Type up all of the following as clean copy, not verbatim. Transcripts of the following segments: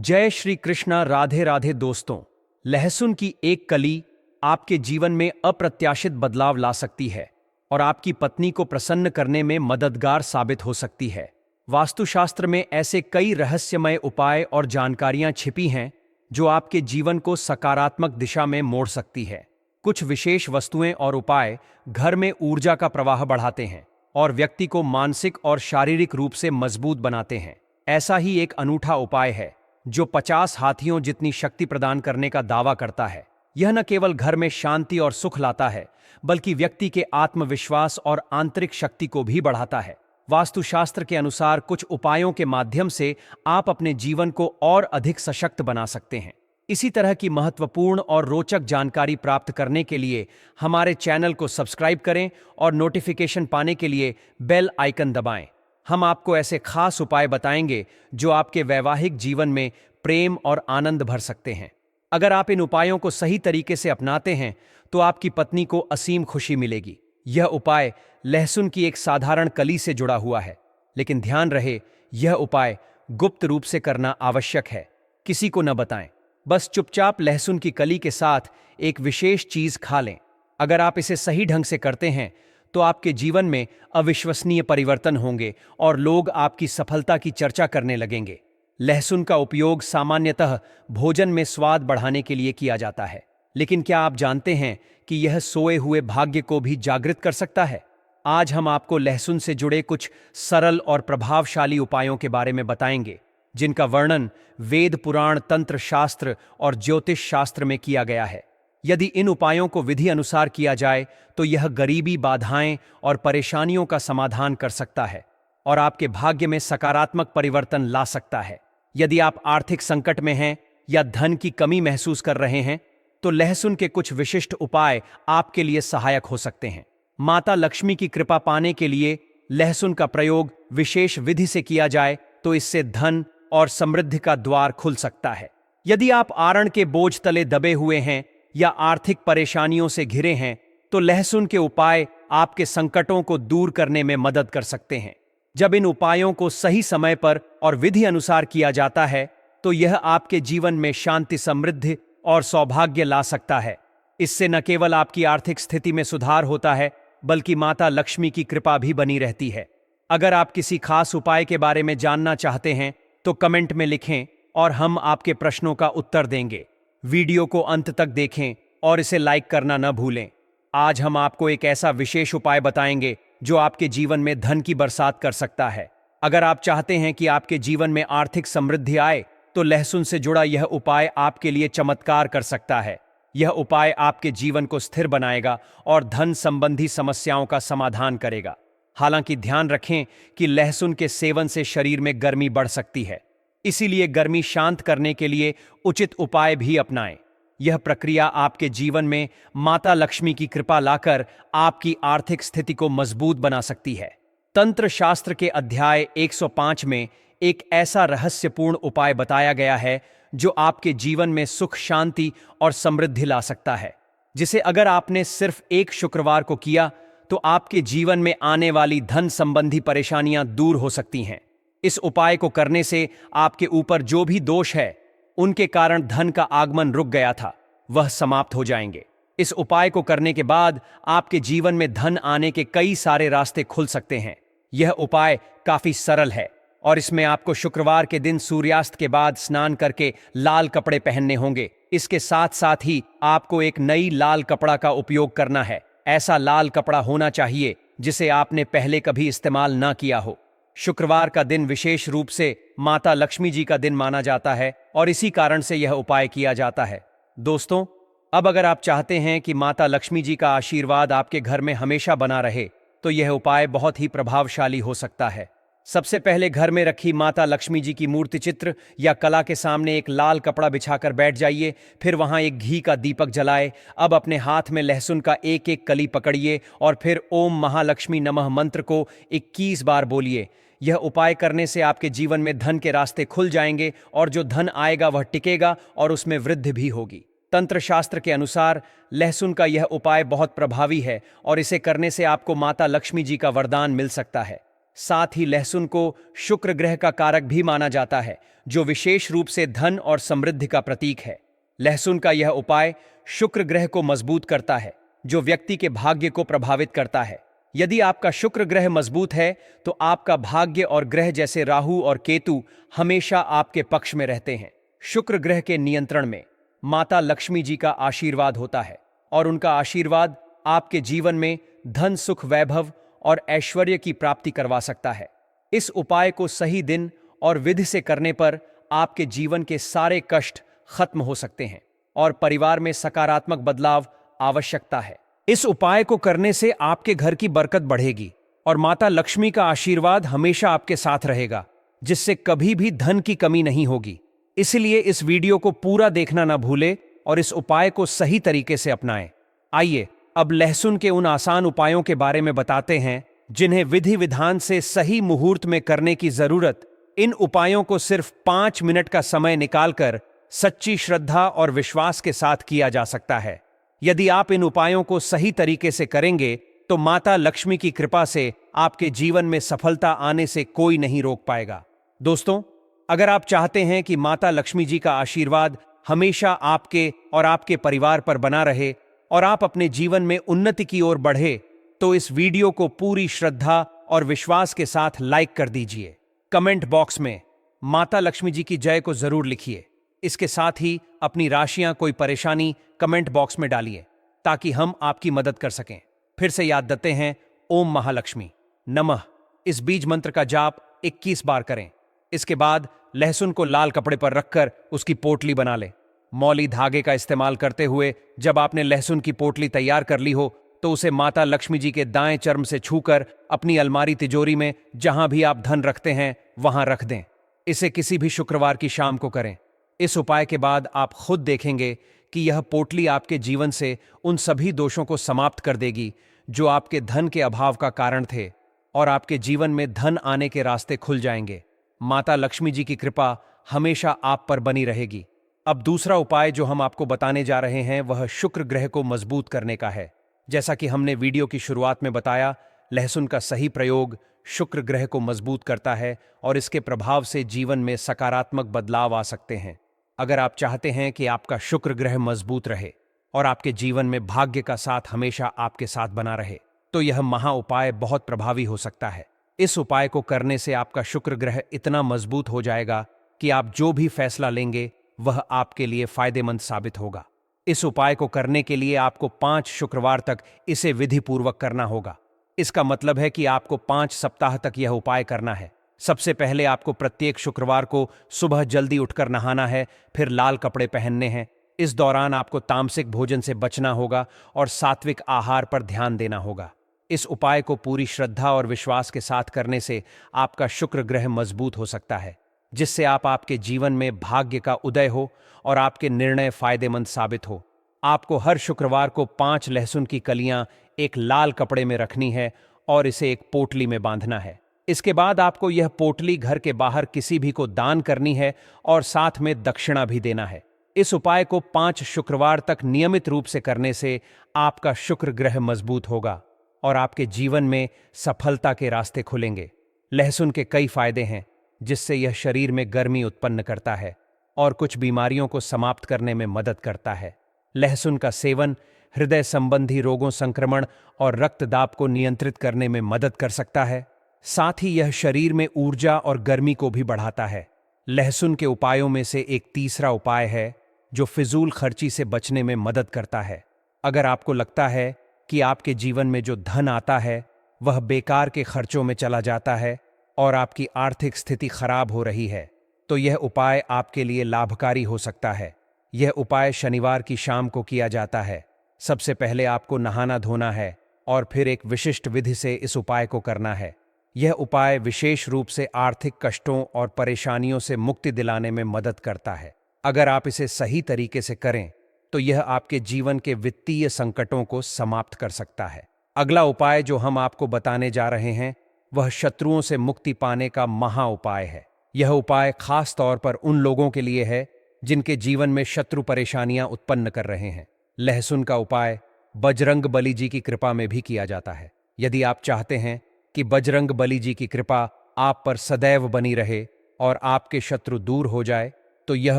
जय श्री कृष्णा। राधे राधे दोस्तों। लहसुन की एक कली आपके जीवन में अप्रत्याशित बदलाव ला सकती है और आपकी पत्नी को प्रसन्न करने में मददगार साबित हो सकती है। वास्तुशास्त्र में ऐसे कई रहस्यमय उपाय और जानकारियां छिपी हैं जो आपके जीवन को सकारात्मक दिशा में मोड़ सकती है। कुछ विशेष वस्तुएं और उपाय घर में ऊर्जा का प्रवाह बढ़ाते हैं और व्यक्ति को मानसिक और शारीरिक रूप से मजबूत बनाते हैं। ऐसा ही एक अनूठा उपाय है जो 50 हाथियों जितनी शक्ति प्रदान करने का दावा करता है। यह न केवल घर में शांति और सुख लाता है, बल्कि व्यक्ति के आत्मविश्वास और आंतरिक शक्ति को भी बढ़ाता है। वास्तुशास्त्र के अनुसार कुछ उपायों के माध्यम से आप अपने जीवन को और अधिक सशक्त बना सकते हैं। इसी तरह की महत्वपूर्ण और रोचक जानकारी प्राप्त करने के लिए हमारे चैनल को सब्सक्राइब करें और नोटिफिकेशन पाने के लिए बेल आइकन दबाएं। हम आपको ऐसे खास उपाय बताएंगे जो आपके वैवाहिक जीवन में प्रेम और आनंद भर सकते हैं। अगर आप इन उपायों को सही तरीके से अपनाते हैं तो आपकी पत्नी को असीम खुशी मिलेगी। यह उपाय लहसुन की एक साधारण कली से जुड़ा हुआ है, लेकिन ध्यान रहे यह उपाय गुप्त रूप से करना आवश्यक है। किसी को न बताएं, बस चुपचाप लहसुन की कली के साथ एक विशेष चीज खा लें। अगर आप इसे सही ढंग से करते हैं तो आपके जीवन में अविश्वसनीय परिवर्तन होंगे और लोग आपकी सफलता की चर्चा करने लगेंगे। लहसुन का उपयोग सामान्यतः भोजन में स्वाद बढ़ाने के लिए किया जाता है, लेकिन क्या आप जानते हैं कि यह सोए हुए भाग्य को भी जागृत कर सकता है? आज हम आपको लहसुन से जुड़े कुछ सरल और प्रभावशाली उपायों के बारे में बताएंगे, जिनका वर्णन वेद, पुराण, तंत्र शास्त्र और ज्योतिष शास्त्र में किया गया है। यदि इन उपायों को विधि अनुसार किया जाए तो यह गरीबी, बाधाएं और परेशानियों का समाधान कर सकता है और आपके भाग्य में सकारात्मक परिवर्तन ला सकता है। यदि आप आर्थिक संकट में हैं या धन की कमी महसूस कर रहे हैं तो लहसुन के कुछ विशिष्ट उपाय आपके लिए सहायक हो सकते हैं। माता लक्ष्मी की कृपा पाने के लिए लहसुन का प्रयोग विशेष विधि से किया जाए तो इससे धन और समृद्धि का द्वार खुल सकता है। यदि आप आरण के बोझ तले दबे हुए हैं या आर्थिक परेशानियों से घिरे हैं तो लहसुन के उपाय आपके संकटों को दूर करने में मदद कर सकते हैं। जब इन उपायों को सही समय पर और विधि अनुसार किया जाता है तो यह आपके जीवन में शांति, समृद्धि और सौभाग्य ला सकता है। इससे न केवल आपकी आर्थिक स्थिति में सुधार होता है, बल्कि माता लक्ष्मी की कृपा भी बनी रहती है। अगर आप किसी खास उपाय के बारे में जानना चाहते हैं तो कमेंट में लिखें और हम आपके प्रश्नों का उत्तर देंगे। वीडियो को अंत तक देखें और इसे लाइक करना न भूलें। आज हम आपको एक ऐसा विशेष उपाय बताएंगे जो आपके जीवन में धन की बरसात कर सकता है। अगर आप चाहते हैं कि आपके जीवन में आर्थिक समृद्धि आए तो लहसुन से जुड़ा यह उपाय आपके लिए चमत्कार कर सकता है। यह उपाय आपके जीवन को स्थिर बनाएगा और धन संबंधी समस्याओं का समाधान करेगा। हालांकि ध्यान रखें कि लहसुन के सेवन से शरीर में गर्मी बढ़ सकती है, इसीलिए गर्मी शांत करने के लिए उचित उपाय भी अपनाएं। यह प्रक्रिया आपके जीवन में माता लक्ष्मी की कृपा लाकर आपकी आर्थिक स्थिति को मजबूत बना सकती है। तंत्र शास्त्र के अध्याय 105 में एक ऐसा रहस्यपूर्ण उपाय बताया गया है जो आपके जीवन में सुख, शांति और समृद्धि ला सकता है, जिसे अगर आपने सिर्फ एक शुक्रवार को किया तो आपके जीवन में आने वाली धन संबंधी परेशानियां दूर हो सकती हैं। इस उपाय को करने से आपके ऊपर जो भी दोष है, उनके कारण धन का आगमन रुक गया था, वह समाप्त हो जाएंगे। इस उपाय को करने के बाद आपके जीवन में धन आने के कई सारे रास्ते खुल सकते हैं। यह उपाय काफी सरल है और इसमें आपको शुक्रवार के दिन सूर्यास्त के बाद स्नान करके लाल कपड़े पहनने होंगे। इसके साथ साथ ही आपको एक नई लाल कपड़ा का उपयोग करना है। ऐसा लाल कपड़ा होना चाहिए जिसे आपने पहले कभी इस्तेमाल ना किया हो। शुक्रवार का दिन विशेष रूप से माता लक्ष्मी जी का दिन माना जाता है और इसी कारण से यह उपाय किया जाता है। दोस्तों, अब अगर आप चाहते हैं कि माता लक्ष्मी जी का आशीर्वाद आपके घर में हमेशा बना रहे तो यह उपाय बहुत ही प्रभावशाली हो सकता है। सबसे पहले घर में रखी माता लक्ष्मी जी की मूर्ति चित्र या कला के सामने एक लाल कपड़ा बिछाकर बैठ जाइए। फिर वहां एक घी का दीपक जलाए। अब अपने हाथ में लहसुन का एक एक कली पकड़िए और फिर ओम महालक्ष्मी नमः मंत्र को 21 बार बोलिए। यह उपाय करने से आपके जीवन में धन के रास्ते खुल जाएंगे और जो धन आएगा वह टिकेगा और उसमें वृद्धि भी होगी। तंत्र शास्त्र के अनुसार लहसुन का यह उपाय बहुत प्रभावी है और इसे करने से आपको माता लक्ष्मी जी का वरदान मिल सकता है। साथ ही लहसुन को शुक्र ग्रह का कारक भी माना जाता है, जो विशेष रूप से धन और समृद्धि का प्रतीक है। लहसुन का यह उपाय शुक्र ग्रह को मजबूत करता है, जो व्यक्ति के भाग्य को प्रभावित करता है। यदि आपका शुक्र ग्रह मजबूत है तो आपका भाग्य और ग्रह जैसे राहु और केतु हमेशा आपके पक्ष में रहते हैं। शुक्र ग्रह के नियंत्रण में माता लक्ष्मी जी का आशीर्वाद होता है और उनका आशीर्वाद आपके जीवन में धन, सुख, वैभव और ऐश्वर्य की प्राप्ति करवा सकता है। इस उपाय को सही दिन और विधि से करने पर आपके जीवन के सारे कष्ट खत्म हो सकते हैं और परिवार में सकारात्मक बदलाव आवश्यकता है। इस उपाय को करने से आपके घर की बरकत बढ़ेगी और माता लक्ष्मी का आशीर्वाद हमेशा आपके साथ रहेगा, जिससे कभी भी धन की कमी नहीं होगी। इसलिए इस वीडियो को पूरा देखना ना भूले और इस उपाय को सही तरीके से अपनाएं। आइए अब लहसुन के उन आसान उपायों के बारे में बताते हैं जिन्हें विधि विधान से सही मुहूर्त में करने की जरूरत। इन उपायों को सिर्फ 5 मिनट का समय निकालकर सच्ची श्रद्धा और विश्वास के साथ किया जा सकता है। यदि आप इन उपायों को सही तरीके से करेंगे तो माता लक्ष्मी की कृपा से आपके जीवन में सफलता आने से कोई नहीं रोक पाएगा। दोस्तों, अगर आप चाहते हैं कि माता लक्ष्मी जी का आशीर्वाद हमेशा आपके और आपके परिवार पर बना रहे और आप अपने जीवन में उन्नति की ओर बढ़े, तो इस वीडियो को पूरी श्रद्धा और विश्वास के साथ लाइक कर दीजिए। कमेंट बॉक्स में माता लक्ष्मी जी की जय को जरूर लिखिए। इसके साथ ही अपनी राशियां, कोई परेशानी कमेंट बॉक्स में डालिए ताकि हम आपकी मदद कर सकें। फिर से याद देते हैं, ओम महालक्ष्मी नमः। इस बीज मंत्र का जाप 21 बार करें। इसके बाद लहसुन को लाल कपड़े पर रखकर उसकी पोटली बना लें। मौली धागे का इस्तेमाल करते हुए जब आपने लहसुन की पोटली तैयार कर ली हो तो उसे माता लक्ष्मी जी के दाएं चर्म से छूकर अपनी अलमारी, तिजोरी में जहां भी आप धन रखते हैं वहां रख दें। इसे किसी भी शुक्रवार की शाम को करें। इस उपाय के बाद आप खुद देखेंगे कि यह पोटली आपके जीवन से उन सभी दोषों को समाप्त कर देगी जो आपके धन के अभाव का कारण थे और आपके जीवन में धन आने के रास्ते खुल जाएंगे। माता लक्ष्मी जी की कृपा हमेशा आप पर बनी रहेगी। अब दूसरा उपाय जो हम आपको बताने जा रहे हैं वह शुक्र ग्रह को मजबूत करने का है। जैसा कि हमने वीडियो की शुरुआत में बताया, लहसुन का सही प्रयोग शुक्र ग्रह को मजबूत करता है और इसके प्रभाव से जीवन में सकारात्मक बदलाव आ सकते हैं। अगर आप चाहते हैं कि आपका शुक्र ग्रह मजबूत रहे और आपके जीवन में भाग्य का साथ हमेशा आपके साथ बना रहे, तो यह महा उपाय बहुत प्रभावी हो सकता है। इस उपाय को करने से आपका शुक्र ग्रह इतना मजबूत हो जाएगा कि आप जो भी फैसला लेंगे वह आपके लिए फायदेमंद साबित होगा। इस उपाय को करने के लिए आपको 5 शुक्रवार तक इसे विधिपूर्वक करना होगा। इसका मतलब है कि आपको 5 सप्ताह तक यह उपाय करना है। सबसे पहले आपको प्रत्येक शुक्रवार को सुबह जल्दी उठकर नहाना है, फिर लाल कपड़े पहनने हैं। इस दौरान आपको तामसिक भोजन से बचना होगा और सात्विक आहार पर ध्यान देना होगा। इस उपाय को पूरी श्रद्धा और विश्वास के साथ करने से आपका शुक्र ग्रह मजबूत हो सकता है, जिससे आपके जीवन में भाग्य का उदय हो और आपके निर्णय फायदेमंद साबित हो। आपको हर शुक्रवार को 5 लहसुन की कलियां एक लाल कपड़े में रखनी है और इसे एक पोटली में बांधना है। इसके बाद आपको यह पोटली घर के बाहर किसी भी को दान करनी है और साथ में दक्षिणा भी देना है। इस उपाय को 5 शुक्रवार तक नियमित रूप से करने से आपका शुक्र ग्रह मजबूत होगा और आपके जीवन में सफलता के रास्ते खुलेंगे। लहसुन के कई फायदे हैं, जिससे यह शरीर में गर्मी उत्पन्न करता है और कुछ बीमारियों को समाप्त करने में मदद करता है। लहसुन का सेवन हृदय संबंधी रोगों, संक्रमण और रक्तदाब को नियंत्रित करने में मदद कर सकता है। साथ ही यह शरीर में ऊर्जा और गर्मी को भी बढ़ाता है। लहसुन के उपायों में से एक तीसरा उपाय है जो फिजूल खर्ची से बचने में मदद करता है। अगर आपको लगता है कि आपके जीवन में जो धन आता है वह बेकार के खर्चों में चला जाता है और आपकी आर्थिक स्थिति खराब हो रही है, तो यह उपाय आपके लिए लाभकारी हो सकता है। यह उपाय शनिवार की शाम को किया जाता है। सबसे पहले आपको नहाना धोना है और फिर एक विशिष्ट विधि से इस उपाय को करना है। यह उपाय विशेष रूप से आर्थिक कष्टों और परेशानियों से मुक्ति दिलाने में मदद करता है। अगर आप इसे सही तरीके से करें तो यह आपके जीवन के वित्तीय संकटों को समाप्त कर सकता है। अगला उपाय जो हम आपको बताने जा रहे हैं वह शत्रुओं से मुक्ति पाने का महा उपाय है। यह उपाय खास तौर पर उन लोगों के लिए है जिनके जीवन में शत्रु परेशानियां उत्पन्न कर रहे हैं। लहसुन का उपाय बजरंग बली जी की कृपा में भी किया जाता है। यदि आप चाहते हैं कि बजरंग बली जी की कृपा आप पर सदैव बनी रहे और आपके शत्रु दूर हो जाए, तो यह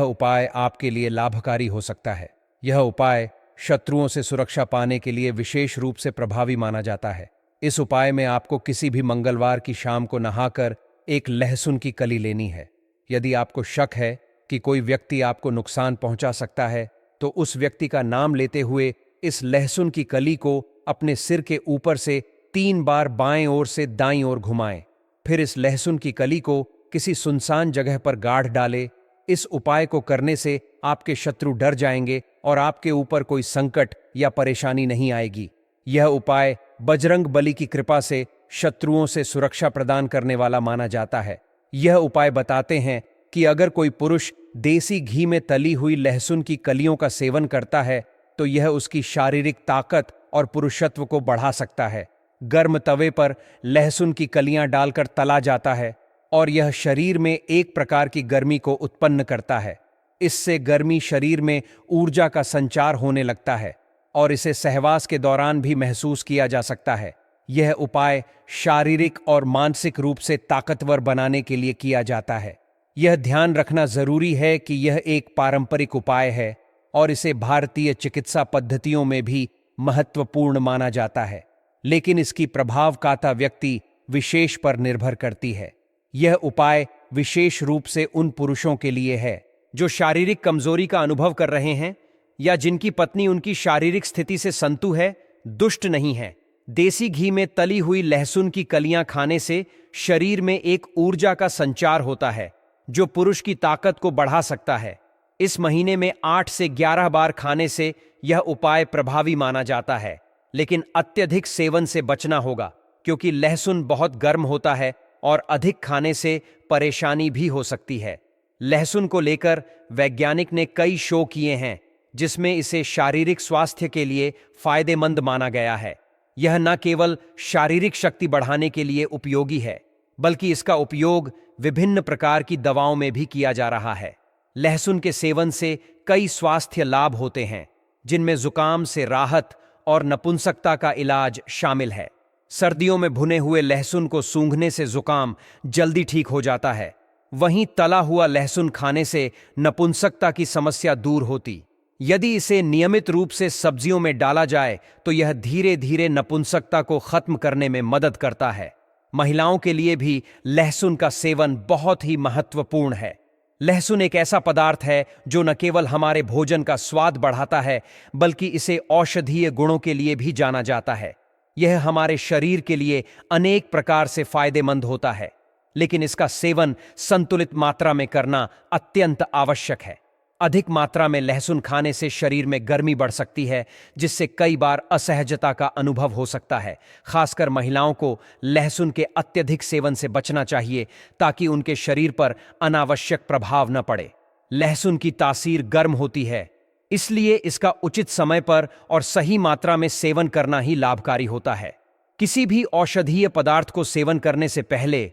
उपाय आपके लिए लाभकारी हो सकता है। यह उपाय शत्रुओं से सुरक्षा पाने के लिए विशेष रूप से प्रभावी माना जाता है। इस उपाय में आपको किसी भी मंगलवार की शाम को नहाकर एक लहसुन की कली लेनी है। यदि आपको शक है कि कोई व्यक्ति आपको नुकसान पहुंचा सकता है, तो उस व्यक्ति का नाम लेते हुए इस लहसुन की कली को अपने सिर के ऊपर से 3 बार बाएं ओर से दाईं ओर घुमाएं। फिर इस लहसुन की कली को किसी सुनसान जगह पर गाड़ डालें। इस उपाय को करने से आपके शत्रु डर जाएंगे और आपके ऊपर कोई संकट या परेशानी नहीं आएगी। यह उपाय बजरंग बली की कृपा से शत्रुओं से सुरक्षा प्रदान करने वाला माना जाता है। यह उपाय बताते हैं कि अगर कोई पुरुष देसी घी में तली हुई लहसुन की कलियों का सेवन करता है, तो यह उसकी शारीरिक ताकत और पुरुषत्व को बढ़ा सकता है। गर्म तवे पर लहसुन की कलियां डालकर तला जाता है और यह शरीर में एक प्रकार की गर्मी को उत्पन्न करता है। इससे गर्मी शरीर में ऊर्जा का संचार होने लगता है और इसे सहवास के दौरान भी महसूस किया जा सकता है। यह उपाय शारीरिक और मानसिक रूप से ताकतवर बनाने के लिए किया जाता है। यह ध्यान रखना जरूरी है कि यह एक पारंपरिक उपाय है और इसे भारतीय चिकित्सा पद्धतियों में भी महत्वपूर्ण माना जाता है, लेकिन इसकी प्रभावकारिता व्यक्ति विशेष पर निर्भर करती है। यह उपाय विशेष रूप से उन पुरुषों के लिए है जो शारीरिक कमजोरी का अनुभव कर रहे हैं या जिनकी पत्नी उनकी शारीरिक स्थिति से संतु है, दुष्ट नहीं है। देसी घी में तली हुई लहसुन की कलियां खाने से शरीर में एक ऊर्जा का संचार होता है जो पुरुष की ताकत को बढ़ा सकता है। इस महीने में 8 से 11 बार खाने से यह उपाय प्रभावी माना जाता है, लेकिन अत्यधिक सेवन से बचना होगा क्योंकि लहसुन बहुत गर्म होता है और अधिक खाने से परेशानी भी हो सकती है। लहसुन को लेकर वैज्ञानिक ने कई शोध किए हैं जिसमें इसे शारीरिक स्वास्थ्य के लिए फायदेमंद माना गया है। यह न केवल शारीरिक शक्ति बढ़ाने के लिए उपयोगी है, बल्कि इसका उपयोग विभिन्न प्रकार की दवाओं में भी किया जा रहा है। लहसुन के सेवन से कई स्वास्थ्य लाभ होते हैं, जिनमें जुकाम से राहत और नपुंसकता का इलाज शामिल है। सर्दियों में भुने हुए लहसुन को सूंघने से जुकाम जल्दी ठीक हो जाता है। वहीं तला हुआ लहसुन खाने से नपुंसकता की समस्या दूर होती। यदि इसे नियमित रूप से सब्जियों में डाला जाए तो यह धीरे धीरे नपुंसकता को खत्म करने में मदद करता है। महिलाओं के लिए भी लहसुन का सेवन बहुत ही महत्वपूर्ण है। लहसुन एक ऐसा पदार्थ है जो न केवल हमारे भोजन का स्वाद बढ़ाता है, बल्कि इसे औषधीय गुणों के लिए भी जाना जाता है। यह हमारे शरीर के लिए अनेक प्रकार से फायदेमंद होता है, लेकिन इसका सेवन संतुलित मात्रा में करना अत्यंत आवश्यक है। अधिक मात्रा में लहसुन खाने से शरीर में गर्मी बढ़ सकती है, जिससे कई बार असहजता का अनुभव हो सकता है। खासकर महिलाओं को लहसुन के अत्यधिक सेवन से बचना चाहिए ताकि उनके शरीर पर अनावश्यक प्रभाव न पड़े। लहसुन की तासीर गर्म होती है, इसलिए इसका उचित समय पर और सही मात्रा में सेवन करना ही लाभकारी होता है। किसी भी औषधीय पदार्थ को सेवन करने से पहले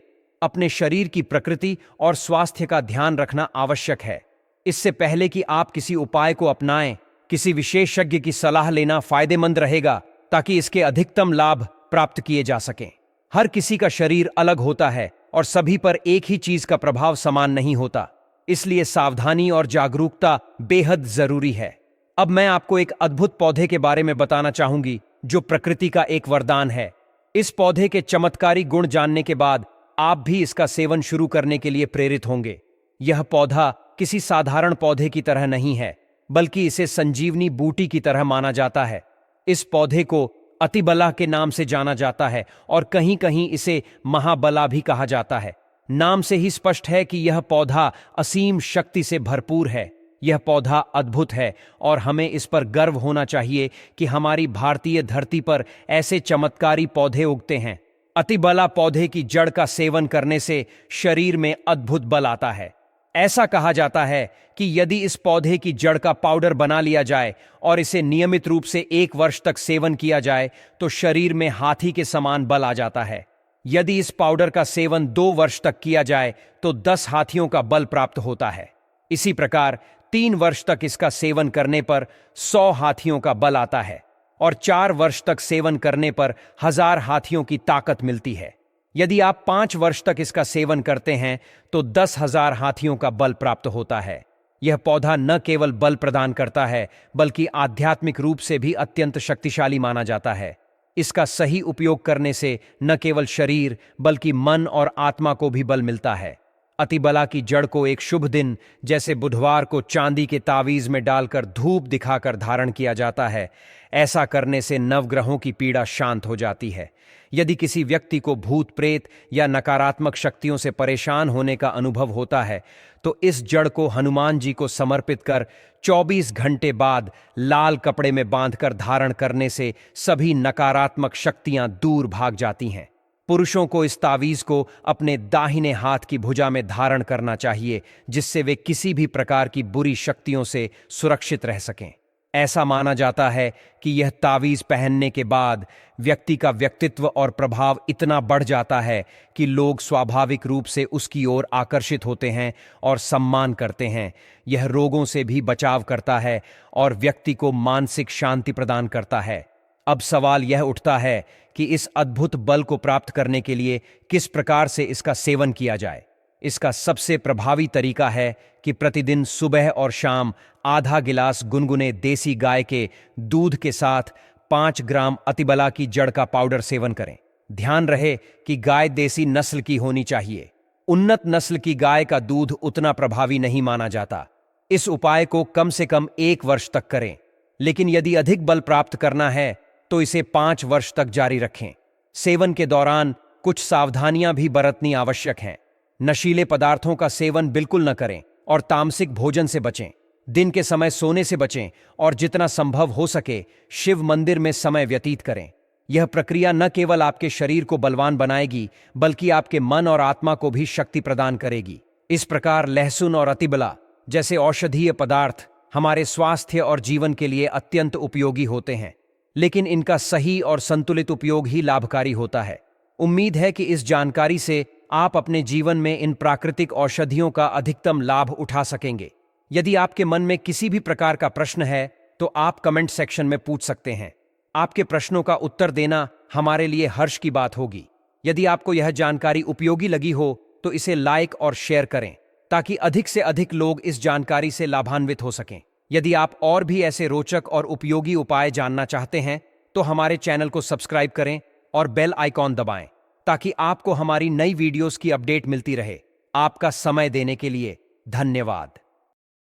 अपने शरीर की प्रकृति और स्वास्थ्य का ध्यान रखना आवश्यक है। इससे पहले कि आप किसी उपाय को अपनाएं, किसी विशेषज्ञ की सलाह लेना फायदेमंद रहेगा ताकि इसके अधिकतम लाभ प्राप्त किए जा सकें। हर किसी का शरीर अलग होता है और सभी पर एक ही चीज का प्रभाव समान नहीं होता, इसलिए सावधानी और जागरूकता बेहद जरूरी है। अब मैं आपको एक अद्भुत पौधे के बारे में बताना चाहूंगी जो प्रकृति का एक वरदान है। इस पौधे के चमत्कारी गुण जानने के बाद आप भी इसका सेवन शुरू करने के लिए प्रेरित होंगे। यह पौधा किसी साधारण पौधे की तरह नहीं है, बल्कि इसे संजीवनी बूटी की तरह माना जाता है। इस पौधे को अतिबला के नाम से जाना जाता है और कहीं कहीं इसे महाबला भी कहा जाता है। नाम से ही स्पष्ट है कि यह पौधा असीम शक्ति से भरपूर है। यह पौधा अद्भुत है और हमें इस पर गर्व होना चाहिए कि हमारी भारतीय धरती पर ऐसे चमत्कारी पौधे उगते हैं। अतिबला पौधे की जड़ का सेवन करने से शरीर में अद्भुत बल आता है। ऐसा कहा जाता है कि यदि इस पौधे की जड़ का पाउडर बना लिया जाए और इसे नियमित रूप से 1 वर्ष तक सेवन किया जाए तो शरीर में हाथी के समान बल आ जाता है। यदि इस पाउडर का सेवन 2 वर्ष तक किया जाए तो 10 हाथियों का बल प्राप्त होता है। इसी प्रकार 3 वर्ष तक इसका सेवन करने पर 100 हाथियों का बल आता है और 4 वर्ष तक सेवन करने पर 1000 हाथियों की ताकत मिलती है। यदि आप 5 वर्ष तक इसका सेवन करते हैं तो 10,000 हाथियों का बल प्राप्त होता है। यह पौधा न केवल बल प्रदान करता है बल्कि आध्यात्मिक रूप से भी अत्यंत शक्तिशाली माना जाता है। इसका सही उपयोग करने से न केवल शरीर बल्कि मन और आत्मा को भी बल मिलता है। अतिबला की जड़ को एक शुभ दिन जैसे बुधवार को चांदी के तावीज में डालकर धूप दिखाकर धारण किया जाता है। ऐसा करने से नवग्रहों की पीड़ा शांत हो जाती है। यदि किसी व्यक्ति को भूत प्रेत या नकारात्मक शक्तियों से परेशान होने का अनुभव होता है तो इस जड़ को हनुमान जी को समर्पित कर 24 घंटे बाद लाल कपड़े में बांधकर धारण करने से सभी नकारात्मक शक्तियां दूर भाग जाती हैं। पुरुषों को इस तावीज को अपने दाहिने हाथ की भुजा में धारण करना चाहिए जिससे वे किसी भी प्रकार की बुरी शक्तियों से सुरक्षित रह सकें। ऐसा माना जाता है कि यह तावीज पहनने के बाद व्यक्ति का व्यक्तित्व और प्रभाव इतना बढ़ जाता है कि लोग स्वाभाविक रूप से उसकी ओर आकर्षित होते हैं और सम्मान करते हैं। यह रोगों से भी बचाव करता है और व्यक्ति को मानसिक शांति प्रदान करता है। अब सवाल यह उठता है कि इस अद्भुत बल को प्राप्त करने के लिए किस प्रकार से इसका सेवन किया जाए। इसका सबसे प्रभावी तरीका है कि प्रतिदिन सुबह और शाम आधा गिलास गुनगुने देसी गाय के दूध के साथ 5 ग्राम अतिबला की जड़ का पाउडर सेवन करें। ध्यान रहे कि गाय देसी नस्ल की होनी चाहिए। उन्नत नस्ल की गाय का दूध उतना प्रभावी नहीं माना जाता। इस उपाय को कम से कम 1 वर्ष तक करें, लेकिन यदि अधिक बल प्राप्त करना है तो इसे 5 वर्ष तक जारी रखें। सेवन के दौरान कुछ सावधानियां भी बरतनी आवश्यक हैं। नशीले पदार्थों का सेवन बिल्कुल न करें और तामसिक भोजन से बचें। दिन के समय सोने से बचें और जितना संभव हो सके शिव मंदिर में समय व्यतीत करें। यह प्रक्रिया न केवल आपके शरीर को बलवान बनाएगी बल्कि आपके मन और आत्मा को भी शक्ति प्रदान करेगी। इस प्रकार लहसुन और अतिबला जैसे औषधीय पदार्थ हमारे स्वास्थ्य और जीवन के लिए अत्यंत उपयोगी होते हैं, लेकिन इनका सही और संतुलित उपयोग ही लाभकारी होता है। उम्मीद है कि इस जानकारी से आप अपने जीवन में इन प्राकृतिक औषधियों का अधिकतम लाभ उठा सकेंगे। यदि आपके मन में किसी भी प्रकार का प्रश्न है तो आप कमेंट सेक्शन में पूछ सकते हैं। आपके प्रश्नों का उत्तर देना हमारे लिए हर्ष की बात होगी। यदि आपको यह जानकारी उपयोगी लगी हो तो इसे लाइक और शेयर करें ताकि अधिक से अधिक लोग इस जानकारी से लाभान्वित हो सकें। यदि आप और भी ऐसे रोचक और उपयोगी उपाय जानना चाहते हैं तो हमारे चैनल को सब्सक्राइब करें और बेल आइकॉन दबाएं ताकि आपको हमारी नई वीडियोस की अपडेट मिलती रहे। आपका समय देने के लिए धन्यवाद।